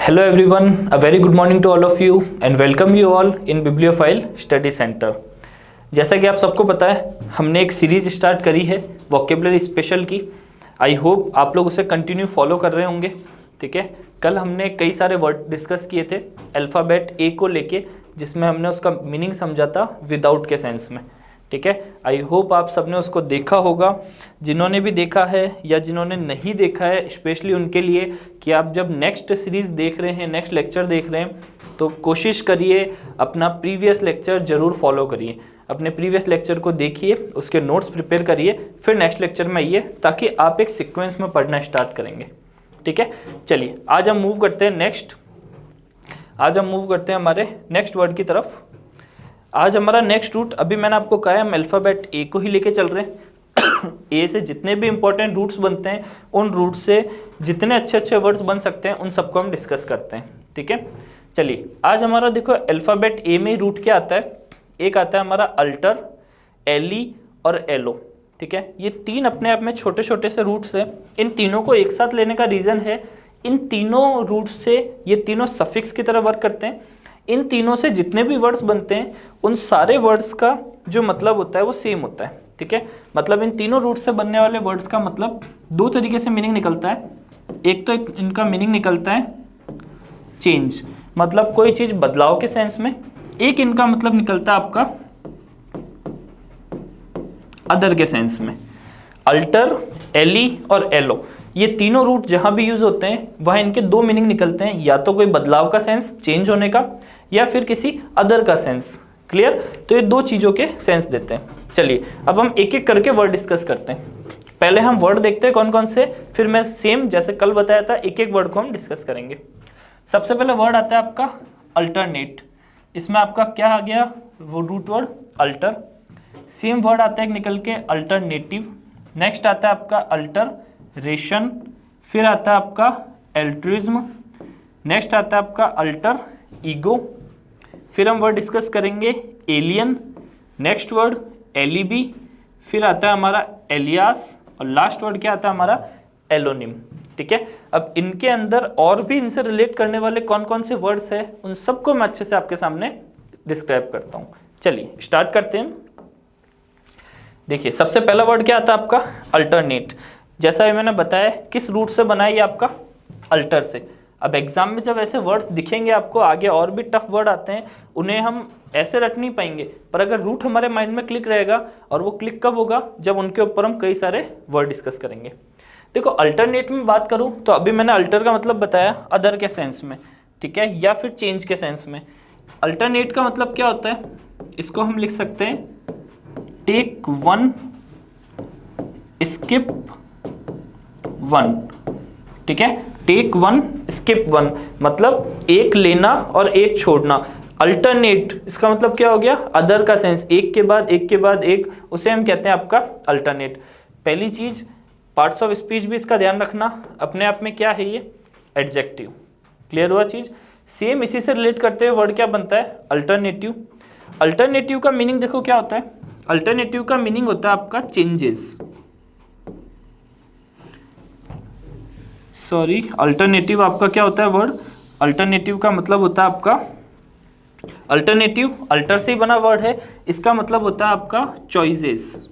Hello everyone, a very good morning to all of you and welcome you all in Bibliophile Study Center। जैसा कि आप सबको पता है हमने एक सीरीज स्टार्ट करी है वोकेबलरी स्पेशल की। आई होप आप लोग उसे कंटिन्यू फॉलो कर रहे होंगे। ठीक है, कल हमने कई सारे वर्ड डिस्कस किए थे अल्फ़ाबेट ए को लेके, जिसमें हमने उसका मीनिंग समझा था विदाउट के सेंस में। ठीक है, आई होप आप सबने उसको देखा होगा। जिन्होंने भी देखा है या जिन्होंने नहीं देखा है, स्पेशली उनके लिए कि आप जब नेक्स्ट सीरीज़ देख रहे हैं, नेक्स्ट लेक्चर देख रहे हैं, तो कोशिश करिए अपना प्रीवियस लेक्चर ज़रूर फॉलो करिए। अपने प्रीवियस लेक्चर को देखिए, उसके नोट्स प्रिपेयर करिए, फिर नेक्स्ट लेक्चर में आइए ताकि आप एक सीक्वेंस में पढ़ना स्टार्ट करेंगे। ठीक है, चलिए आज हम मूव करते हैं हमारे नेक्स्ट वर्ड की तरफ। आज हमारा नेक्स्ट रूट, अभी मैंने आपको कहा है हम अल्फ़ाबेट ए को ही लेके चल रहे हैं। ए से जितने भी इंपॉर्टेंट रूट्स बनते हैं, उन रूट से जितने अच्छे अच्छे वर्ड्स बन सकते हैं, उन सबको हम डिस्कस करते हैं। ठीक है, चलिए आज हमारा देखो अल्फ़ाबेट ए में रूट क्या आता है। एक आता है हमारा अल्टर, एली और एलो। ठीक है, ये तीन अपने आप में छोटे छोटे से रूट्स हैं। इन तीनों को एक साथ लेने का रीज़न है, इन तीनों रूट से ये तीनों सफिक्स की तरह वर्क करते हैं। इन तीनों से जितने भी वर्ड्स बनते हैं, उन सारे वर्ड्स का जो मतलब होता है वो सेम होता है। ठीक है, मतलब इन तीनों रूट से बनने वाले वर्ड्स का मतलब दो तरीके से मीनिंग निकलता है। एक तो इनका मीनिंग निकलता है चेंज, मतलब कोई चीज़ बदलाव के सेंस में। एक इनका मतलब निकलता है आपका अदर के सेंस में। अल्टर, एली और एलो, ये तीनों रूट जहाँ भी यूज़ होते हैं वहाँ इनके दो मीनिंग निकलते हैं, या तो कोई बदलाव का सेंस, चेंज होने का, या फिर किसी अदर का सेंस। क्लियर? तो ये दो चीज़ों के सेंस देते हैं। चलिए अब हम एक एक करके वर्ड डिस्कस करते हैं। पहले हम वर्ड देखते हैं कौन कौन से, फिर मैं सेम जैसे कल बताया था एक एक वर्ड को हम डिस्कस करेंगे। सबसे पहले वर्ड आता है आपका अल्टरनेट। इसमें आपका क्या आ गया, वो root word alter. Same word आता है निकल के अल्टरनेटिव। नेक्स्ट आता है आपका अल्टरेशन, फिर आता है आपका एल्ट्रुइज्म, नेक्स्ट आता है आपका अल्टर ईगो। फिर हम वर्ड डिस्कस करेंगे एलियन, नेक्स्ट वर्ड एलिबी, फिर आता है हमारा एलियास, और लास्ट वर्ड क्या आता है हमारा एलोनिम। ठीक है, अब इनके अंदर और भी इनसे रिलेट करने वाले कौन कौन से वर्ड्स हैं, उन सबको मैं अच्छे से आपके सामने डिस्क्राइब करता हूँ। चलिए स्टार्ट करते हैं। देखिए सबसे पहला वर्ड क्या आता है आपका अल्टरनेट। जैसा भी मैंने बताया किस रूट से बना है ये आपका अल्टर से। अब एग्जाम में जब ऐसे वर्ड्स दिखेंगे आपको, आगे और भी टफ वर्ड आते हैं, उन्हें हम ऐसे रट नहीं पाएंगे, पर अगर रूट हमारे माइंड में क्लिक रहेगा, और वो क्लिक कब होगा, जब उनके ऊपर हम कई सारे वर्ड डिस्कस करेंगे। देखो अल्टरनेट में बात करूँ तो अभी मैंने अल्टर का मतलब बताया अदर के सेंस में, ठीक है, या फिर चेंज के सेंस में। अल्टरनेट का मतलब क्या होता है, इसको हम लिख सकते हैं टेक वन स्किप वन। ठीक है, टेक वन स्किप वन मतलब एक लेना और एक छोड़ना। अल्टरनेट इसका मतलब क्या हो गया, अदर का सेंस, एक के बाद एक के बाद एक, उसे हम कहते हैं आपका अल्टरनेट। पहली चीज पार्ट्स ऑफ स्पीच भी इसका ध्यान रखना, अपने आप में क्या है ये एडजेक्टिव। क्लियर हुआ चीज। सेम इसी से रिलेट करते हुए वर्ड क्या बनता है अल्टरनेटिव। अल्टरनेटिव का मीनिंग देखो क्या होता है, अल्टरनेटिव का मीनिंग होता है आपका चेंजेस। सॉरी, अल्टरनेटिव आपका क्या होता है वर्ड, अल्टरनेटिव का मतलब होता है आपका, अल्टरनेटिव अल्टर से ही बना वर्ड है, इसका मतलब होता है आपका चॉइसेस।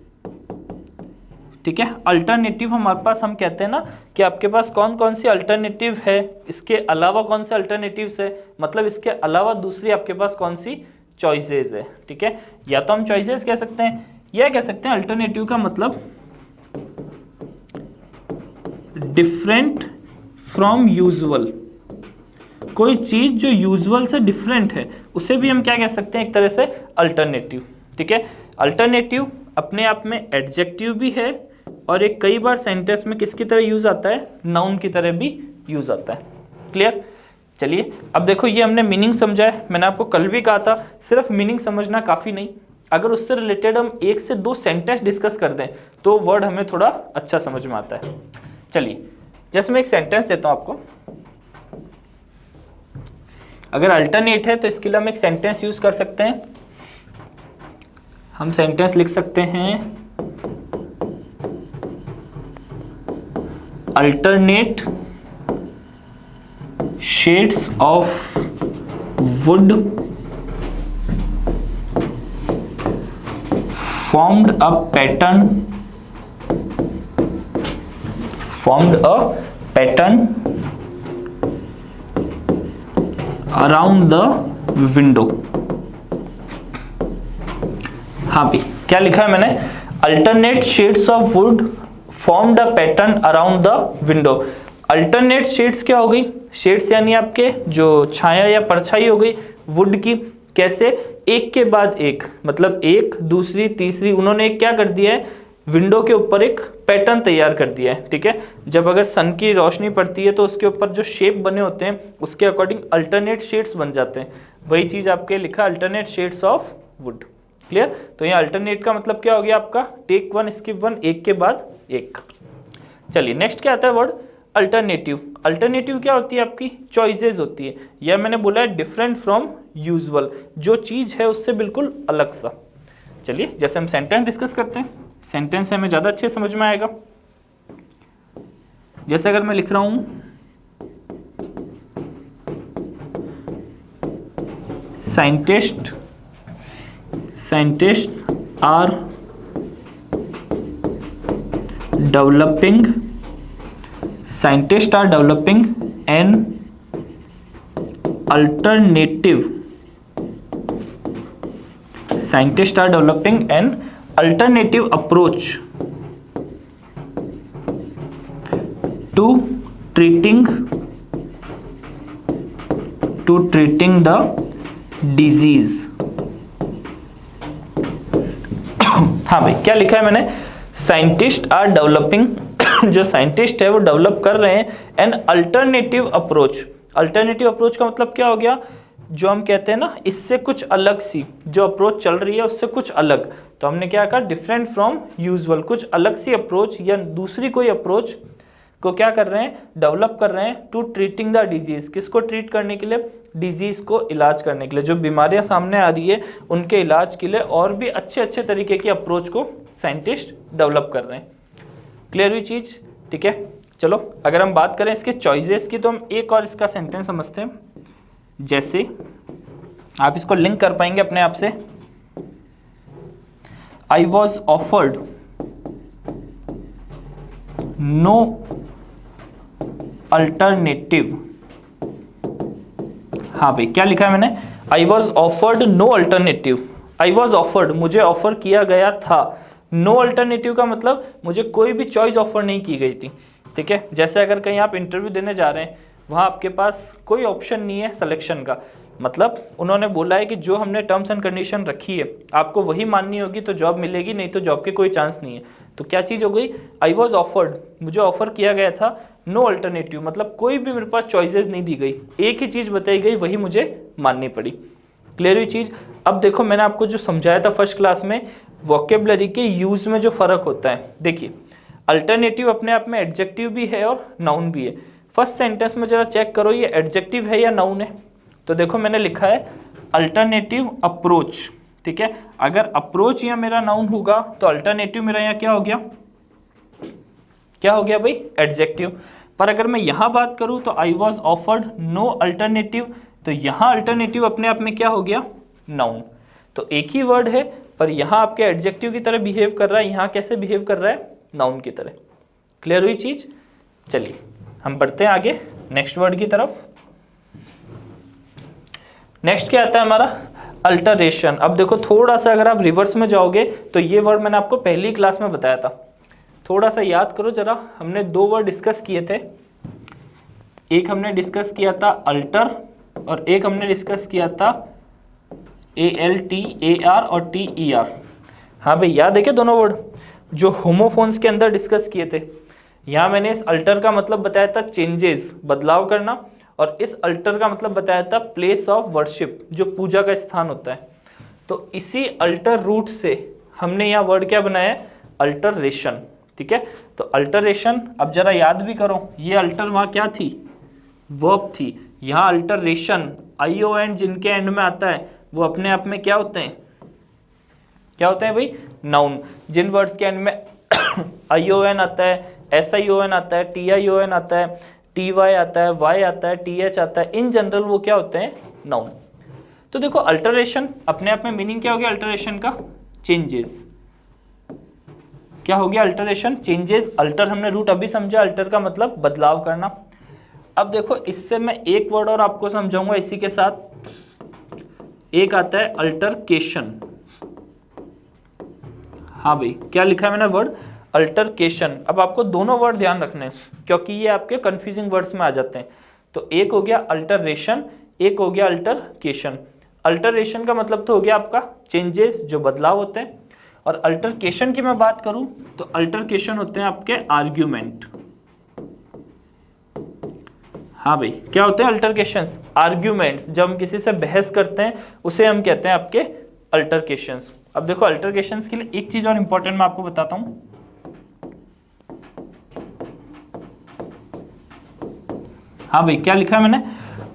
ठीक है, अल्टरनेटिव हमारे पास, हम कहते हैं ना कि आपके पास कौन कौन सी अल्टरनेटिव है, इसके अलावा कौन से अल्टरनेटिव्स है, मतलब इसके अलावा दूसरी आपके पास कौन सी चॉइसेस है। ठीक है, या तो हम चॉइसेस कह सकते हैं, या कह सकते हैं अल्टरनेटिव का मतलब डिफरेंट फ्रॉम यूजुअल। कोई चीज जो यूजुअल से डिफरेंट है उसे भी हम क्या कह सकते हैं, एक तरह से अल्टरनेटिव। ठीक है, अल्टरनेटिव अपने आप में एडजेक्टिव भी है, और एक कई बार सेंटेंस में किसकी तरह यूज आता है, नाउन की तरह भी यूज आता है। क्लियर। चलिए अब देखो ये हमने मीनिंग समझा है। मैंने आपको कल भी कहा था सिर्फ मीनिंग समझना काफ़ी नहीं, अगर उससे रिलेटेड हम एक से दो सेंटेंस डिस्कस कर दें तो वर्ड हमें थोड़ा अच्छा समझ में आता है। चलिए जैसे मैं एक सेंटेंस देता हूं आपको, अगर अल्टरनेट है तो इसके लिए हम एक सेंटेंस यूज कर सकते हैं। हम सेंटेंस लिख सकते हैं alternate shades of would formed a pattern around the window। हाँ भाई, क्या लिखा है मैंने? Alternate shades of would formed a pattern around the window. Alternate shades क्या हो गई? शेड्स यानी आपके जो छाया या परछाई हो गई वुड की। कैसे? एक के बाद एक, मतलब एक, दूसरी, तीसरी, उन्होंने एक क्या कर दिया है, विंडो के ऊपर एक पैटर्न तैयार कर दिया है। ठीक है, जब अगर सन की रोशनी पड़ती है तो उसके ऊपर जो शेप बने होते हैं उसके अकॉर्डिंग अल्टरनेट शेड्स बन जाते हैं। वही चीज आपके लिखा alternate shades of would. Clear? तो यहाँ अल्टरनेट का मतलब क्या हो गया आपका? टेक वन स्किप वन, एक के बाद एक। चलिए नेक्स्ट क्या आता है वर्ड? अल्टरनेटिव। अल्टरनेटिव क्या होती है आपकी? चॉइसेस होती है, या मैंने बोला है डिफरेंट फ्रॉम यूजुअल, जो चीज है उससे बिल्कुल अलग सा। चलिए जैसे हम सेंटेंस डिस्कस करते हैं, सेंटेंस हमें ज्यादा अच्छे समझ में आएगा। जैसे अगर मैं लिख रहा हूं scientist are developing an alternative approach to treating the disease। हाँ भाई, क्या लिखा है मैंने? साइंटिस्ट आर डेवलपिंग जो साइंटिस्ट है वो डेवलप कर रहे हैं an alternative approach. Alternative approach का मतलब क्या हो गया? जो हम कहते हैं ना, इससे कुछ अलग सी जो अप्रोच चल रही है उससे कुछ अलग। तो हमने क्या कहा? डिफरेंट फ्रॉम यूजुअल, कुछ अलग सी अप्रोच या दूसरी कोई अप्रोच को क्या कर रहे हैं? डेवलप कर रहे हैं टू ट्रीटिंग द डिजीज। किसको ट्रीट करने के लिए? डिजीज को इलाज करने के लिए। जो बीमारियां सामने आ रही है उनके इलाज के लिए और भी अच्छे तरीके की अप्रोच को साइंटिस्ट डेवलप कर रहे हैं। क्लियर हुई चीज? ठीक है, चलो अगर हम बात करें इसके चॉइसेस की तो हम एक और इसका सेंटेंस समझते हैं। जैसे आप इसको लिंक कर पाएंगे अपने आप से, I was offered no alternative. हाँ भाई, क्या लिखा है मैंने? I was offered no alternative. I was offered, मुझे ऑफर किया गया था। नो अल्टरनेटिव का मतलब मुझे कोई भी चॉइस ऑफर नहीं की गई थी। ठीक है, जैसे अगर कहीं आप इंटरव्यू देने जा रहे हैं, वहाँ आपके पास कोई ऑप्शन नहीं है सिलेक्शन का, मतलब उन्होंने बोला है कि जो हमने टर्म्स एंड कंडीशन रखी है आपको वही माननी होगी तो जॉब मिलेगी, नहीं तो जॉब के कोई चांस नहीं है। तो क्या चीज़ हो गई? आई वॉज ऑफर्ड, मुझे ऑफर किया गया था। नो अल्टरनेटिव मतलब कोई भी मेरे पास चॉइसेस नहीं दी गई, एक ही चीज़ बताई गई, वही मुझे माननी पड़ी। क्लियर हुई चीज़? अब देखो मैंने आपको जो समझाया था फर्स्ट क्लास में, वोकेबलरी के यूज़ में जो फ़र्क होता है। देखिए अल्टरनेटिव अपने आप में एडजेक्टिव भी है और नाउन भी है। फर्स्ट सेंटेंस में जरा चेक करो ये एडजेक्टिव है या नाउन है। तो देखो मैंने लिखा है अल्टरनेटिव अप्रोच। ठीक है, अगर अप्रोच यहाँ मेरा नाउन होगा तो अल्टरनेटिव मेरा यहाँ क्या हो गया? क्या हो गया भाई? एडजेक्टिव। पर अगर मैं यहाँ बात करूँ तो I was offered no alternative, तो यहाँ अल्टरनेटिव अपने आप में क्या हो गया? नाउन। तो एक ही वर्ड है पर यहाँ आपके एडजेक्टिव की तरह बिहेव कर रहा है, यहाँ कैसे बिहेव कर रहा है? नाउन की तरह। क्लियर हुई चीज? चलिए हम बढ़ते हैं आगे नेक्स्ट वर्ड की तरफ। नेक्स्ट क्या आता है हमारा? अल्टरेशन। अब देखो थोड़ा सा अगर आप रिवर्स में जाओगे तो ये वर्ड मैंने आपको पहली क्लास में बताया था। थोड़ा सा याद करो जरा, हमने दो वर्ड डिस्कस किए थे। एक हमने डिस्कस किया था अल्टर और एक हमने डिस्कस किया था ALTER और TER। हाँ भाई, याद है क्या दोनों वर्ड जो होमोफोन्स के अंदर डिस्कस किए थे? यहाँ मैंने इस अल्टर का मतलब बताया था चेंजेस, बदलाव करना, और इस अल्टर का मतलब बताया था प्लेस ऑफ वर्शिप, जो पूजा का स्थान होता है। तो इसी अल्टर रूट से हमने यहाँ वर्ड क्या बनाया है? अल्टरेशन। ठीक है, तो अल्टरेशन अब जरा याद भी करो, ये अल्टर वहाँ क्या थी? वर्ब थी। यहाँ अल्टरेशन ION जिनके एंड में आता है वो अपने आप में क्या होते हैं? क्या होते हैं भाई? नाउन। जिन वर्ड्स के एंड में ION आता है, SION आता है, TION आता है, TY आता है, Y आता है, TH आता है, इन जनरल वो क्या होते हैं, नाउन। तो देखो अल्टरेशन अपने आप में मीनिंग क्या हो गया अल्टरेशन का, चेंजेस। क्या हो गया अल्टरेशन, चेंजेस। अल्टर हमने रूट अभी समझा, अल्टर का मतलब बदलाव करना। अब देखो इससे मैं एक वर्ड और आपको समझाऊंगा इसी के साथ, एक आता है अल्टरकेशन। हाँ भाई, क्या लिखा है मैंने वर्ड, अल्टरकेशन। अब आपको दोनों वर्ड ध्यान रखने हैं क्योंकि ये आपके कंफ्यूजिंग वर्ड्स में आ जाते हैं। तो एक हो गया अल्टरेशन, एक हो गया अल्टरकेशन। अल्टरेशन का मतलब तो हो गया आपका चेंजेस, जो बदलाव होते हैं। और अल्टरकेशन की मैं बात करूं तो अल्टरकेशन होते हैं आपके आर्ग्यूमेंट। हाँ भाई, क्या होते हैं अल्टरकेशंस, आर्ग्यूमेंट्स। जब हम किसी से बहस करते हैं उसे हम कहते हैं आपके अल्टरकेशंस। अब देखो अल्टरकेशंस के लिए एक चीज और इंपॉर्टेंट मैं आपको बताता हूं। हाँ भाई, क्या लिखा है मैंने,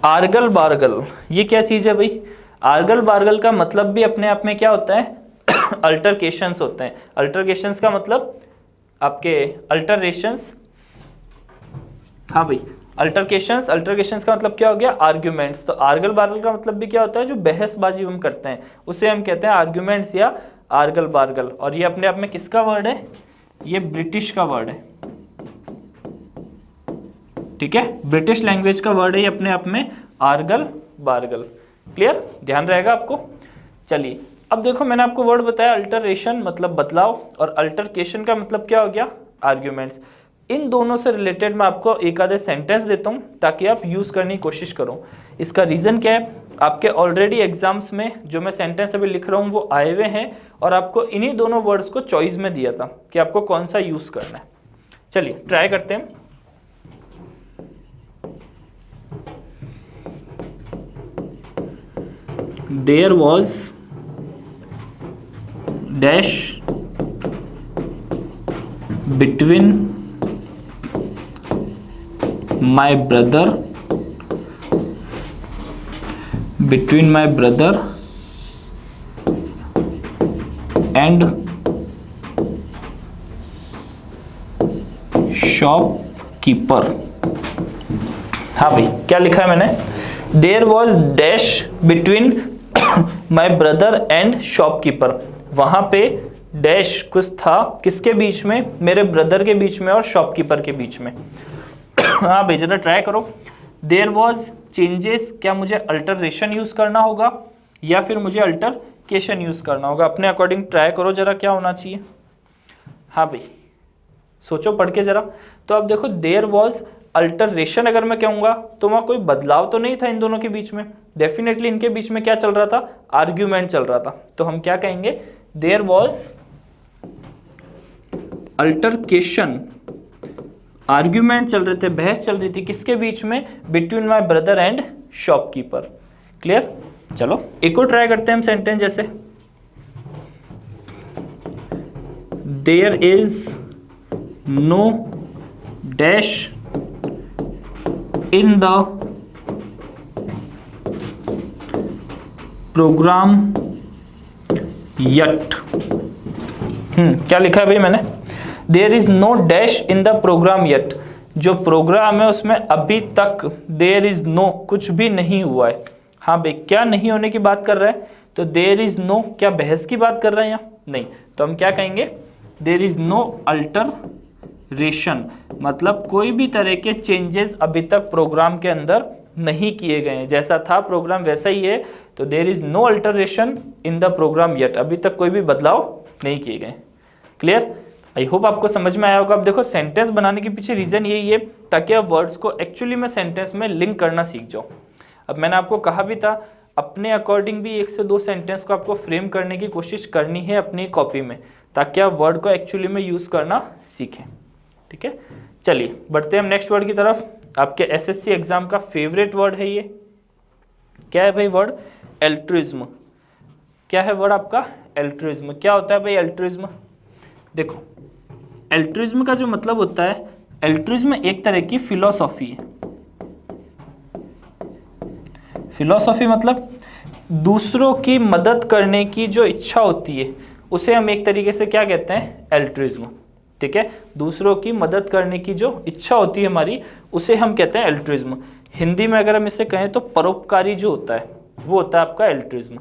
आर्गल बार्गल। ये क्या चीज है भाई, आर्गल बार्गल का मतलब भी अपने आप में क्या होता है अल्टरकेशंस होते हैं। अल्टरकेशंस का मतलब आपके अल्टरेशंस। हाँ भाई, अल्टरकेशंस, अल्टरकेशंस का मतलब क्या हो गया, आर्ग्यूमेंट्स। तो आर्गल बार्गल का मतलब भी क्या होता है, जो बहसबाजी हम करते हैं उसे हम कहते हैं आर्ग्यूमेंट्स या आर्गल बार्गल। और ये अपने आप में किसका वर्ड है, ये ब्रिटिश का वर्ड है, ठीक है, ब्रिटिश लैंग्वेज का वर्ड है ये अपने आप में, आर्गल बार्गल। क्लियर, ध्यान रहेगा आपको। चलिए अब देखो मैंने आपको वर्ड बताया अल्टरेशन मतलब बदलाव, और अल्टरकेशन का मतलब क्या हो गया, आर्ग्यूमेंट्स। इन दोनों से रिलेटेड मैं आपको एक आधे सेंटेंस देता हूं ताकि आप यूज करने की कोशिश करो। इसका रीजन क्या है, आपके ऑलरेडी एग्जाम्स में जो मैं सेंटेंस अभी लिख रहा हूं वो आए हुए हैं, और आपको इन्हीं दोनों वर्ड्स को चॉइस में दिया था कि आपको कौन सा यूज करना है। चलिए ट्राई करते हैं। There was dash between my brother and shopkeeper। हाँ भाई, क्या लिखा है मैंने, there was dash between my brother and shopkeeper. वहां पे डैश कुछ था किसके बीच में, मेरे ब्रदर के बीच में और शॉपकीपर के बीच में। हाँ भाई, जरा ट्राई करो। देयर वॉज चेंजेस, क्या मुझे अल्टरेशन यूज करना होगा या फिर मुझे अल्टरकेशन यूज करना होगा, अपने अकॉर्डिंग ट्राई करो जरा क्या होना चाहिए। हाँ भाई, सोचो पढ़ के जरा। तो अब देखो देयर वॉज अल्टरेशन अगर मैं कहूंगा तो वहां कोई बदलाव तो नहीं था इन दोनों के बीच में, डेफिनेटली इनके बीच में क्या चल रहा था, आर्ग्यूमेंट चल रहा था। तो हम क्या कहेंगे, देयर वॉज अल्टरकेशन, आर्ग्यूमेंट चल रहे थे, बहस चल रही थी किसके बीच में, between my brother and shopkeeper. Clear, चलो एक और ट्राई करते हैं हम सेंटेंस जैसे, there is no dash in the program yet. क्या लिखा है भाई मैंने, there is no dash in the program yet. जो प्रोग्राम है उसमें अभी तक देयर इज नो कुछ भी नहीं हुआ है। हाँ भाई, क्या नहीं होने की बात कर रहा है, तो देयर इज नो, क्या बहस की बात कर रहे हैं यहाँ, नहीं। तो हम क्या कहेंगे, देयर इज नो अल्टरेशन, मतलब कोई भी तरह के चेंजेस अभी तक प्रोग्राम के अंदर नहीं किए गए हैं, जैसा था प्रोग्राम वैसा ही है। तो there is no alteration in the program yet, अभी तक कोई भी बदलाव नहीं किए गए। क्लियर, आई होप आपको समझ में आया होगा। अब देखो सेंटेंस बनाने के पीछे रीजन यही है ताकि आप वर्ड्स को एक्चुअली में सेंटेंस में लिंक करना सीख जाओ। अब मैंने आपको कहा भी था अपने अकॉर्डिंग भी 1 से 2 सेंटेंस को आपको फ्रेम करने की कोशिश करनी है अपनी कॉपी में, ताकि आप वर्ड को एक्चुअली में यूज करना सीखें। ठीक है, चलिए बढ़ते हैं हम नेक्स्ट वर्ड की तरफ। आपके एसएससी एग्जाम का फेवरेट वर्ड है ये, क्या है भाई वर्ड, एल्ट्रुइज्म। क्या है वर्ड आपका, एल्ट्रुइज्म। क्या होता है भाई एल्ट्रुइज्म, देखो एल्ट्रुइज्म का जो मतलब होता है, एल्ट्रुइज्म एक तरह की फिलॉसॉफी है। फिलॉसॉफी मतलब दूसरों की मदद करने की जो इच्छा होती है उसे हम एक तरीके से क्या कहते हैं, एल्ट्रुइज्म। ठीक है, दूसरों की मदद करने की जो इच्छा होती है हमारी, उसे हम कहते हैं एल्ट्रुइज्म। हिंदी में अगर हम इसे कहें तो परोपकारी जो होता है वो होता है आपका एल्ट्रुइज्म।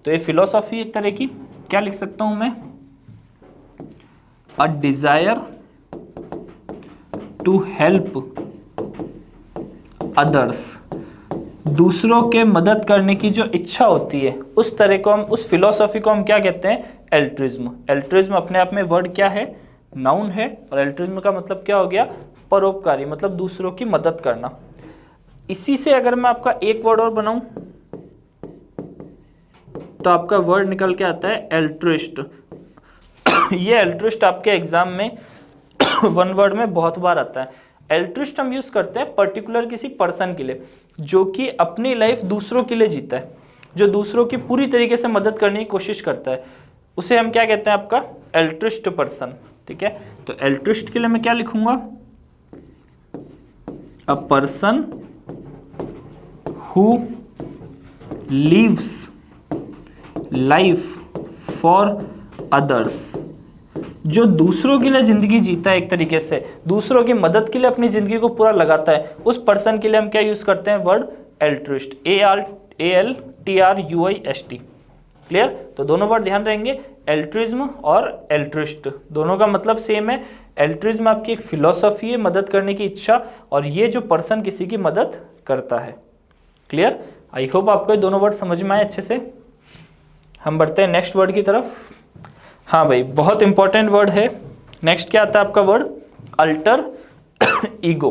तो ये फिलॉसफी एक तरह की, क्या लिख सकता हूं मैं, a desire to help others, दूसरों के मदद करने की जो इच्छा होती है उस तरह को हम, उस फिलॉसफी को हम क्या कहते हैं, एल्ट्रुइज्म। एल्ट्रुइज्म अपने आप में वर्ड क्या है, नाउन है, और एल्ट्रुइज्म का मतलब क्या हो गया, परोपकारी, मतलब दूसरों की मदद करना। इसी से अगर मैं आपका एक वर्ड और बनाऊं तो आपका वर्ड निकल के आता है एल्ट्रुइस्ट। ये एल्ट्रुइस्ट आपके एग्जाम में वन वर्ड में बहुत बार आता है। एल्ट्रुइस्ट हम यूज करते हैं पर्टिकुलर किसी पर्सन के लिए जो कि अपनी लाइफ दूसरों के लिए जीता है, जो दूसरों की पूरी तरीके से मदद करने की कोशिश करता है, उसे हम क्या कहते हैं, आपका एल्ट्रुइस्ट पर्सन। ठीक है, तो एल्ट्रुइस्ट के लिए मैं क्या लिखूंगा, a person who lives life for others, जो दूसरों के लिए जिंदगी जीता है, एक तरीके से दूसरों की मदद के लिए अपनी जिंदगी को पूरा लगाता है, उस पर्सन के लिए हम क्या यूज करते हैं, वर्ड एल्ट्रुइस्ट, ALTRUIST। क्लियर, तो दोनों वर्ड ध्यान रहेंगे, एल्ट्रुइज्म और एल्ट्रुइस्ट, दोनों का मतलब सेम है। एल्ट्रुइज्म आपकी एक फिलॉसफी है, मदद करने की इच्छा, और ये जो पर्सन किसी की मदद करता है। क्लियर, आई होप आपको ये दोनों वर्ड समझ में आए अच्छे से। हम बढ़ते हैं नेक्स्ट वर्ड की तरफ। हाँ भाई, बहुत इंपॉर्टेंट वर्ड है। नेक्स्ट क्या आता है आपका वर्ड, अल्टर ईगो।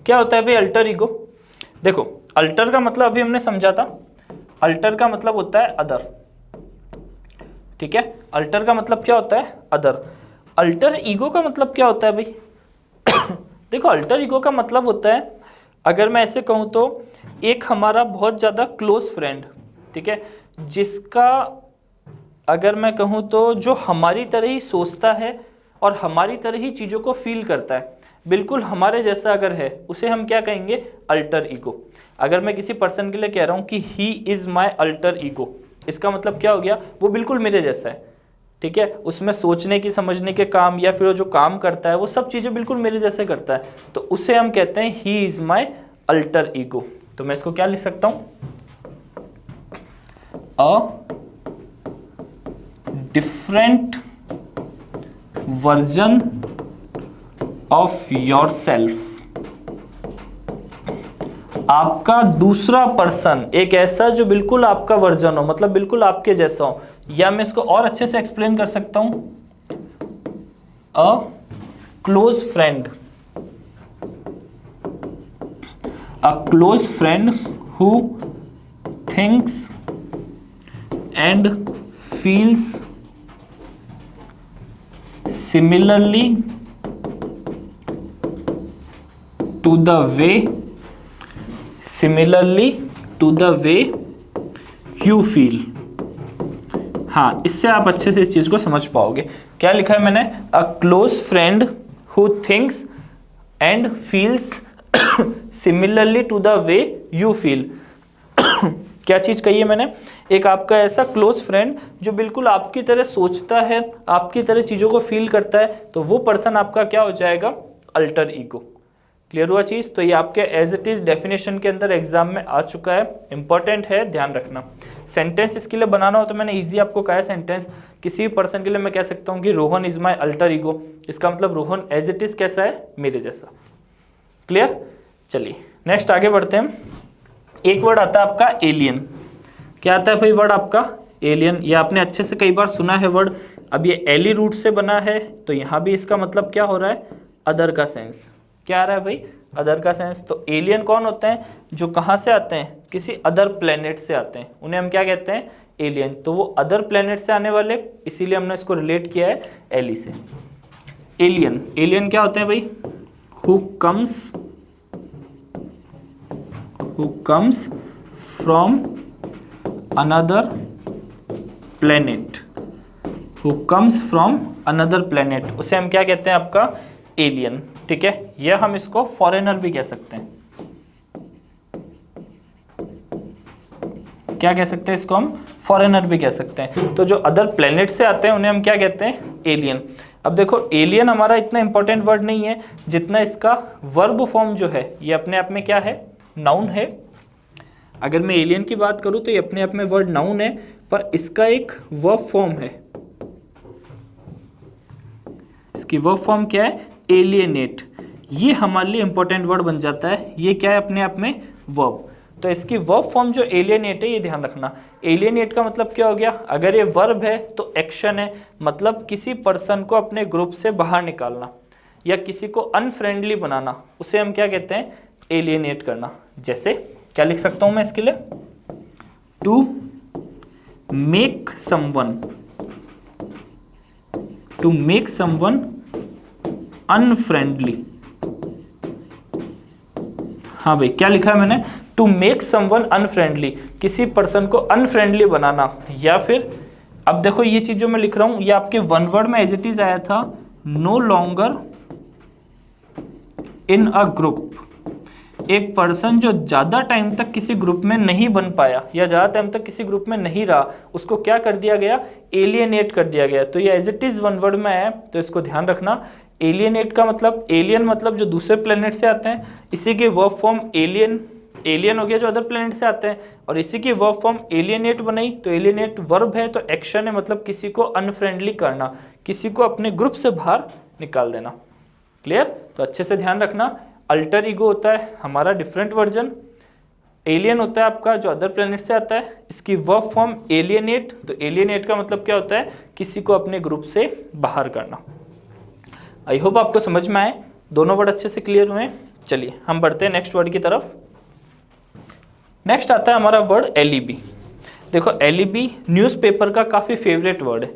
क्या होता है भाई अल्टर ईगो, देखो अल्टर का मतलब अभी हमने समझा था, अल्टर का मतलब होता है अदर। ठीक है, अल्टर का मतलब क्या होता है, अदर। अल्टर ईगो का मतलब क्या होता है भाई देखो अल्टर ईगो का मतलब होता है, अगर मैं ऐसे कहूँ तो एक हमारा बहुत ज़्यादा क्लोज फ्रेंड, ठीक है, जिसका अगर मैं कहूँ तो जो हमारी तरह ही सोचता है और हमारी तरह ही चीज़ों को फील करता है, बिल्कुल हमारे जैसा अगर है, उसे हम क्या कहेंगे, अल्टर ईगो। अगर मैं किसी पर्सन के लिए कह रहा हूँ कि he is my alter ego, इसका मतलब क्या हो गया, वो बिल्कुल मेरे जैसा है। ठीक है, उसमें सोचने की, समझने के काम, या फिर वो जो काम करता है वो सब चीज़ें बिल्कुल मेरे जैसे करता है, तो उसे हम कहते हैं he is my alter ego. तो मैं इसको क्या लिख सकता हूँ, a different version of your self, आपका दूसरा पर्सन एक ऐसा जो बिल्कुल आपका वर्जन हो, मतलब बिल्कुल आपके जैसा हो, या मैं इसको और अच्छे से एक्सप्लेन कर सकता हूं, अ close friend, a close friend who thinks and feels similarly to the way you feel। हाँ, इससे आप अच्छे से इस चीज को समझ पाओगे। क्या लिखा है मैंने, a close friend who thinks and feels similarly to the way you feel. क्या चीज कही है मैंने, एक आपका ऐसा क्लोज फ्रेंड जो बिल्कुल आपकी तरह सोचता है, आपकी तरह चीज़ों को फील करता है, तो वो पर्सन आपका क्या हो जाएगा, अल्टर ईगो। क्लियर हुआ चीज़, तो ये आपके एज इट इज डेफिनेशन के अंदर एग्जाम में आ चुका है, इंपॉर्टेंट है, ध्यान रखना। सेंटेंस इसके लिए बनाना हो तो मैंने ईजी आपको कहा है सेंटेंस, किसी भी पर्सन के लिए मैं कह सकता हूँ कि Rohan is my alter ego, इसका मतलब रोहन एज इट इज कैसा है, मेरे जैसा। क्लियर, चलिए नेक्स्ट आगे बढ़ते हैं। एक वर्ड आता है आपका एलियन। क्या आता है भाई वर्ड आपका, एलियन। ये आपने अच्छे से कई बार सुना है वर्ड। अब ये एली रूट से बना है, तो यहाँ भी इसका मतलब क्या हो रहा है, अदर का सेंस। क्या आ रहा है भाई, अदर का सेंस। तो एलियन कौन होते हैं, जो कहाँ से आते हैं, किसी अदर प्लेनेट से आते हैं, उन्हें हम क्या कहते हैं, एलियन। तो वो अदर प्लेनेट से आने वाले, इसीलिए हमने इसको रिलेट किया है एली से। एलियन, एलियन क्या होते हैं भाई, who comes from another planet, who comes from another planet, उसे हम क्या कहते हैं, आपका एलियन। ठीक है, यह हम इसको फॉरेनर भी कह सकते हैं। क्या कह सकते हैं इसको, हम फॉरेनर भी कह सकते हैं। तो जो अदर प्लेनेट से आते हैं उन्हें हम क्या कहते हैं, एलियन। अब देखो एलियन हमारा इतना इंपॉर्टेंट वर्ड नहीं है जितना इसका वर्ब फॉर्म जो है ये अपने आप में क्या है, नाउन है। अगर मैं एलियन की बात करूं तो ये अपने आप में वर्ड नाउन है, पर इसका एक वर्ब फॉर्म है। इसकी वर्ब फॉर्म क्या है, एलियनेट। ये हमारे लिए इंपॉर्टेंट वर्ड बन जाता है। ये क्या है अपने आप में, वर्ब। तो इसकी वर्ब फॉर्म जो एलियनेट है, ये ध्यान रखना। एलियनेट का मतलब क्या हो गया, अगर ये वर्ब है तो एक्शन है, मतलब किसी पर्सन को अपने ग्रुप से बाहर निकालना या किसी को अनफ्रेंडली बनाना, उसे हम क्या कहते हैं, एलियनेट करना। जैसे क्या लिख सकता हूं मैं इसके लिए, टू मेक समवन अनफ्रेंडली। हाँ भाई, क्या लिखा है मैंने, टू मेक समवन अनफ्रेंडली, किसी पर्सन को अनफ्रेंडली बनाना। या फिर अब देखो ये चीज जो मैं लिख रहा हूं ये आपके वन वर्ड में एज इट इज आया था, no longer in a group. एक पर्सन जो ज़्यादा टाइम तक किसी ग्रुप में नहीं बन पाया या ज़्यादा टाइम तक किसी ग्रुप में नहीं रहा, उसको क्या कर दिया गया, एलियनेट कर दिया गया। तो ये as it is one word में आया, तो इसको ध्यान रखना। एलियनेट का मतलब, एलियन मतलब जो दूसरे प्लेनेट से आते हैं, इसी की वर्ब फॉर्म एलियन हो गया जो अदर प्लेनेट से आते हैं, और इसी की वर्ब फॉर्म एलियनेट बनाई। तो एलियनेट वर्ब है तो एक्शन है, मतलब किसी को अनफ्रेंडली करना, किसी को अपने ग्रुप से बाहर निकाल देना। क्लियर? तो अच्छे से ध्यान रखना। अल्टर ईगो होता है हमारा डिफरेंट वर्जन, एलियन होता है आपका जो अदर प्लेनेट से आता है, इसकी वर्ब फॉर्म एलियनेट। तो एलियनेट का मतलब क्या होता है, किसी को अपने ग्रुप से बाहर करना। आई होप आपको समझ में आए, दोनों वर्ड अच्छे से क्लियर हुए। चलिए हम बढ़ते हैं नेक्स्ट वर्ड की तरफ। नेक्स्ट आता है हमारा वर्ड एलिबी। देखो एलिबी न्यूज़पेपर का काफ़ी फेवरेट वर्ड है,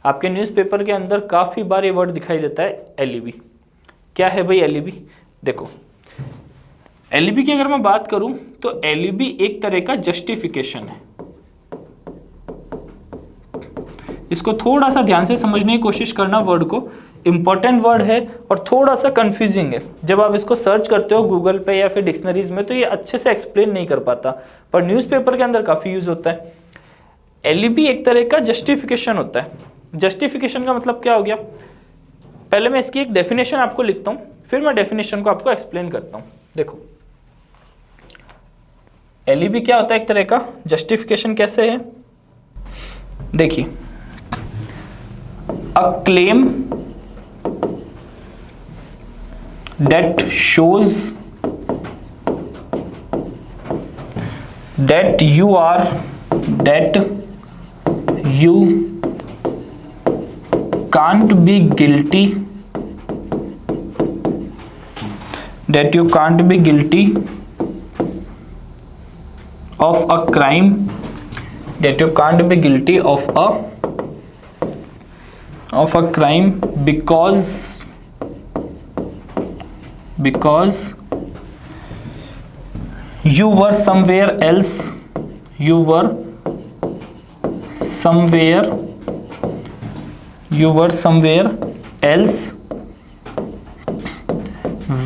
आपके न्यूज़पेपर के अंदर काफ़ी बार ये वर्ड दिखाई देता है, एलिबी। क्या है भाई एलिबी? देखो एलिबी की अगर मैं बात करूं तो एलिबी एक तरह का जस्टिफिकेशन है। इसको थोड़ा सा ध्यान से समझने की कोशिश करना, वर्ड को, इंपॉर्टेंट वर्ड है और थोड़ा सा कंफ्यूजिंग है। जब आप इसको सर्च करते हो गूगल पे या फिर डिक्शनरीज में तो ये अच्छे से एक्सप्लेन नहीं कर पाता, पर न्यूज़पेपर के अंदर काफ़ी यूज होता है। एलिबी एक तरह का जस्टिफिकेशन होता है। जस्टिफिकेशन का मतलब क्या हो गया, पहले मैं इसकी एक डेफिनेशन आपको लिखता हूँ, फिर मैं डेफिनेशन को आपको एक्सप्लेन करता हूँ। देखो एलिबी क्या होता है, एक तरह का जस्टिफिकेशन। कैसे है, देखिए, a claim that shows that you can't be guilty, that you can't be guilty of a crime, that you can't be guilty of a crime because you were somewhere else,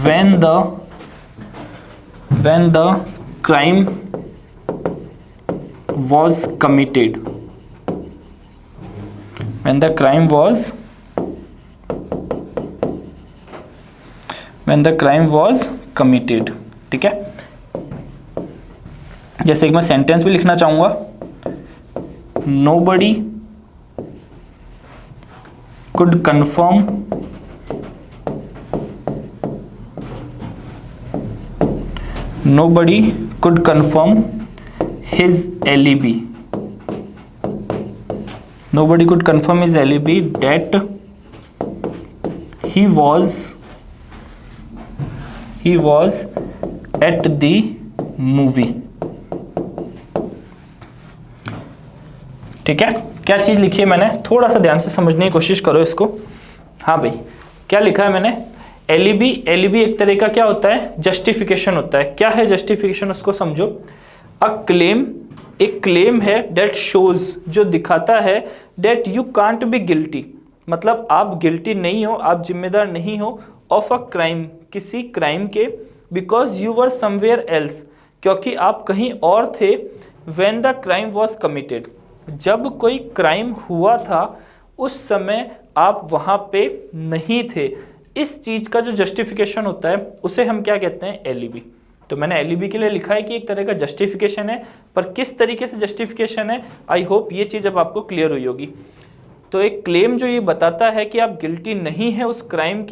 when the crime was committed, when the crime was committed। ठीक है, जैसे एक मैं sentence भी लिखना चाहूंगा, nobody could confirm his alibi, that he was at the movie। ठीक है, क्या चीज लिखी है मैंने, थोड़ा सा ध्यान से समझने की कोशिश करो इसको। हाँ भाई, क्या लिखा है मैंने, एलिबी एक तरह का क्या होता है, जस्टिफिकेशन होता है। क्या है जस्टिफिकेशन, उसको समझो। अ क्लेम, एक क्लेम है, डेट शोज, जो दिखाता है, that you can't be guilty, मतलब आप गिल्टी नहीं हो, आप जिम्मेदार नहीं हो, ऑफ अ क्राइम, किसी क्राइम के, because you were somewhere else, क्योंकि आप कहीं और थे, when the crime was committed, जब कोई क्राइम हुआ था उस समय आप वहाँ पे नहीं थे, इस चीज़ का जो जस्टिफिकेशन होता है उसे हम क्या कहते हैं, एलिबी। तो मैंने एलिबी के लिए लिखा है कि एक तरह का जस्टिफिकेशन है, पर किस तरीके से जस्टिफिकेशन है, आई होप ये चीज़ अब आपको क्लियर हुई होगी। तो एक क्लेम जो ये बताता है कि आप गिल्टी नहीं है उस क्राइम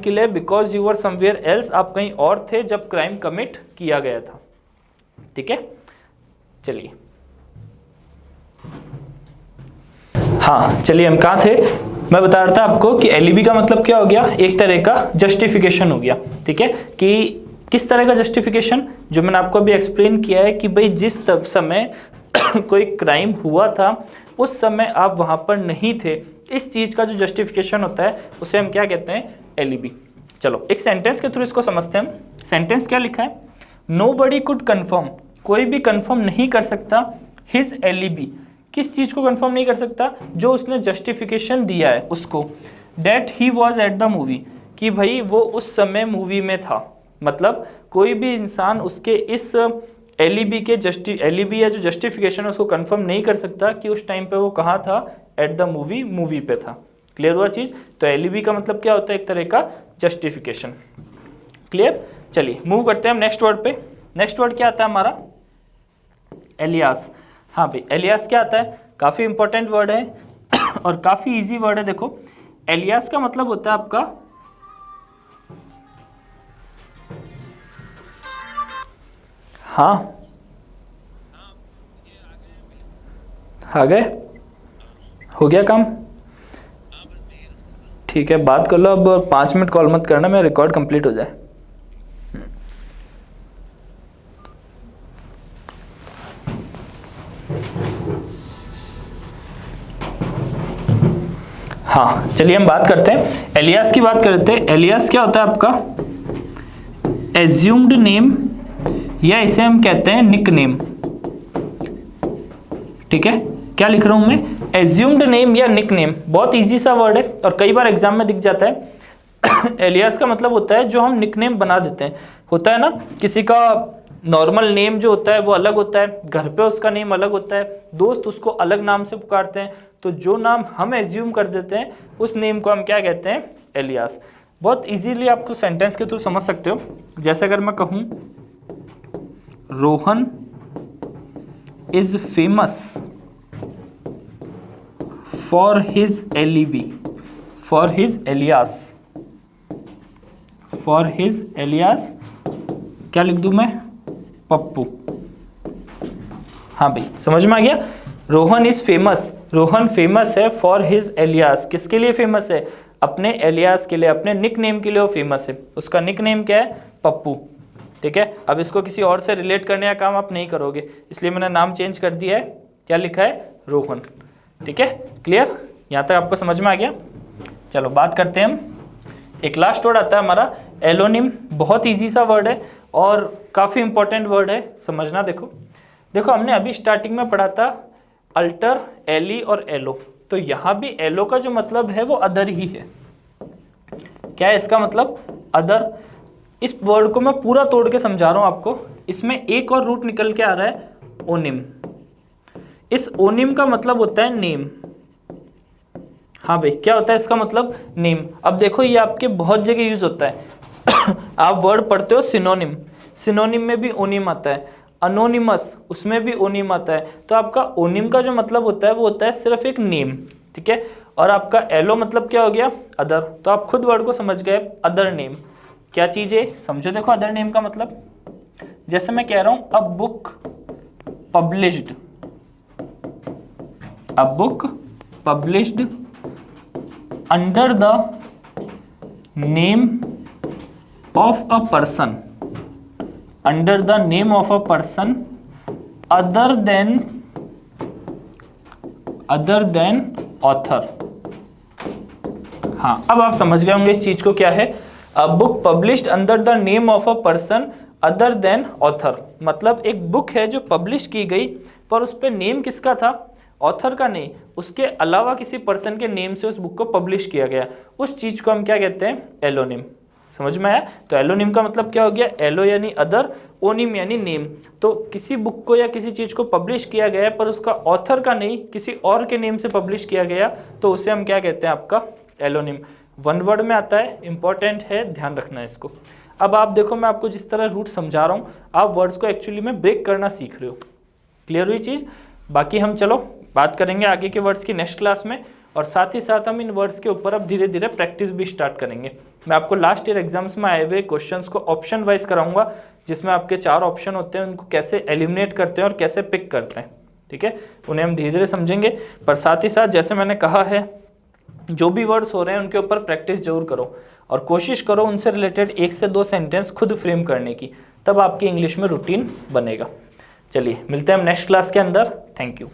के लिए because you were somewhere else, आप कहीं और थे जब क्राइम कमिट किया गया था। ठीक है, चलिए हाँ चलिए हम कहाँ थे, मैं बता रहा था आपको कि एलिबी का मतलब क्या हो गया, एक तरह का जस्टिफिकेशन हो गया। ठीक है, कि किस तरह का जस्टिफिकेशन, जो मैंने आपको अभी एक्सप्लेन किया है कि भाई जिस समय कोई क्राइम हुआ था उस समय आप वहां पर नहीं थे, इस चीज का जो जस्टिफिकेशन होता है उसे हम क्या कहते हैं, एलिबी। चलो एक सेंटेंस के थ्रू इसको समझते हैं हम। सेंटेंस क्या लिखा है, नोबडी कुड कंफर्म, कोई भी कंफर्म नहीं कर सकता, हिज एलिबी, किस चीज को कंफर्म नहीं कर सकता, जो उसने जस्टिफिकेशन दिया है उसको, that he was at the movie, कि भाई वो उस समय मूवी में था। मतलब कोई भी इंसान उसके इस एलिबी एलिबी या जो जस्टिफिकेशन है उसको कंफर्म नहीं कर सकता कि उस टाइम पे वो कहाँ था, एट द मूवी पे था। क्लियर हुआ चीज। तो एलिबी का मतलब क्या होता है, एक तरह का जस्टिफिकेशन। क्लियर। चलिए मूव करते हैं हम नेक्स्ट वर्ड पे। नेक्स्ट वर्ड क्या आता है हमारा, एलियास। हाँ भाई एलियास क्या आता है, काफी इंपॉर्टेंट वर्ड है और काफी इजी वर्ड है। देखो एलियास का मतलब होता है आपका हाँ आ गए, हो गया काम। ठीक है बात कर लो अब, 5 मिनट कॉल मत करना, मेरा रिकॉर्ड कंप्लीट हो जाए। हाँ चलिए हम बात करते हैं एलियास की, बात करते हैं। एलियास क्या होता है आपका, एज्यूम्ड नेम, या इसे हम कहते हैं निक नेम। ठीक है, क्या लिख रहा हूं मैं, एज्यूम्ड नेम या निक नेम। बहुत इजी सा वर्ड है और कई बार एग्जाम में दिख जाता है। एलियास का मतलब होता है जो हम निक नेम बना देते हैं। होता है ना, किसी का नॉर्मल नेम जो होता है वो अलग होता है, घर पे उसका नेम अलग होता है, दोस्त उसको अलग नाम से पुकारते हैं, तो जो नाम हम एज्यूम कर देते हैं उस नेम को हम क्या कहते हैं, एलियास। बहुत इजीली आपको सेंटेंस के थ्रू समझ सकते हो। जैसे अगर मैं कहूँ Rohan is famous for his alibi, for his alias, for his alias क्या लिख दूं मैं, पप्पू। हाँ भाई समझ में आ गया। Rohan is famous, Rohan famous है फॉर हिज एलियास, किसके लिए फेमस है, अपने एलियास के लिए, अपने निक नेम के लिए वो फेमस है। उसका निक नेम क्या है, पप्पू। ठीक है, अब इसको किसी और से रिलेट करने का काम आप नहीं करोगे, इसलिए मैंने नाम चेंज कर दिया है, क्या लिखा है, रोहन। ठीक है क्लियर, यहाँ तक आपको समझ में आ गया। चलो बात करते हैं हम, एक लास्ट वर्ड आता है हमारा एलोनिम। बहुत इजी सा वर्ड है और काफ़ी इंपॉर्टेंट वर्ड है, समझना। देखो देखो हमने अभी स्टार्टिंग में पढ़ा था अल्टर, एली और एलो, तो यहाँ भी एलो का जो मतलब है वो अदर ही है। क्या है इसका मतलब, अदर। इस वर्ड को मैं पूरा तोड़ के समझा रहा हूँ आपको। इसमें एक और रूट निकल के आ रहा है, ओनिम। इस ओनिम का मतलब होता है नेम। हाँ भाई क्या होता है इसका मतलब, नेम। अब देखो ये आपके बहुत जगह यूज होता है। आप वर्ड पढ़ते हो सिनोनिम, सिनोनिम में भी ओनिम आता है, अनोनिमस उसमें भी ओनिम आता है। तो आपका ओनिम का जो मतलब होता है वो होता है सिर्फ एक नेम। ठीक है, और आपका एलो मतलब क्या हो गया, अदर। तो आप खुद वर्ड को समझ गए, अदर नेम क्या चीज़ है, समझो। देखो अदर नेम का मतलब, जैसे मैं कह रहा हूं a book published, a book published under the name of a person, under the name of a person other than author. हाँ अब आप समझ गए होंगे इस चीज को क्या है, a book published under the name of a person other than author. मतलब एक बुक है जो पब्लिश की गई पर उस पर नेम किसका था, ऑथर का नहीं, उसके अलावा किसी पर्सन के नेम से उस बुक को पब्लिश किया गया, उस चीज को हम क्या कहते हैं, एलोनिम। समझ में आया? तो एलोनिम का मतलब क्या हो गया? एलो यानी अदर, ओनिम यानी नेम। तो किसी बुक को या किसी चीज़ को पब्लिश किया गया है पर उसका ऑथर का नहीं, किसी और के नेम से पब्लिश किया गया, तो उसे हम क्या कहते हैं? आपका एलोनिम। वन वर्ड में आता है, इंपॉर्टेंट है, ध्यान रखना है इसको। अब आप देखो, मैं आपको जिस तरह रूट समझा रहा हूँ, आप वर्ड्स को एक्चुअली में ब्रेक करना सीख रहे हो। क्लियर हुई चीज़? बाकी हम चलो बात करेंगे आगे के वर्ड्स की नेक्स्ट क्लास में, और साथ ही साथ हम इन वर्ड्स के ऊपर अब धीरे धीरे प्रैक्टिस भी स्टार्ट करेंगे। मैं आपको लास्ट ईयर एग्जाम्स में आए हुए क्वेश्चंस को ऑप्शन वाइज कराऊंगा, जिसमें आपके 4 ऑप्शन होते हैं, उनको कैसे एलिमिनेट करते हैं और कैसे पिक करते हैं। ठीक है, उन्हें हम धीरे धीरे समझेंगे। पर साथ ही साथ जैसे मैंने कहा है, जो भी वर्ड्स हो रहे हैं उनके ऊपर प्रैक्टिस जरूर करो, और कोशिश करो उनसे रिलेटेड 1 से 2 सेंटेंस खुद फ्रेम करने की, तब आपकी इंग्लिश में रूटीन बनेगा। चलिए मिलते हैं हम नेक्स्ट क्लास के अंदर। Thank you.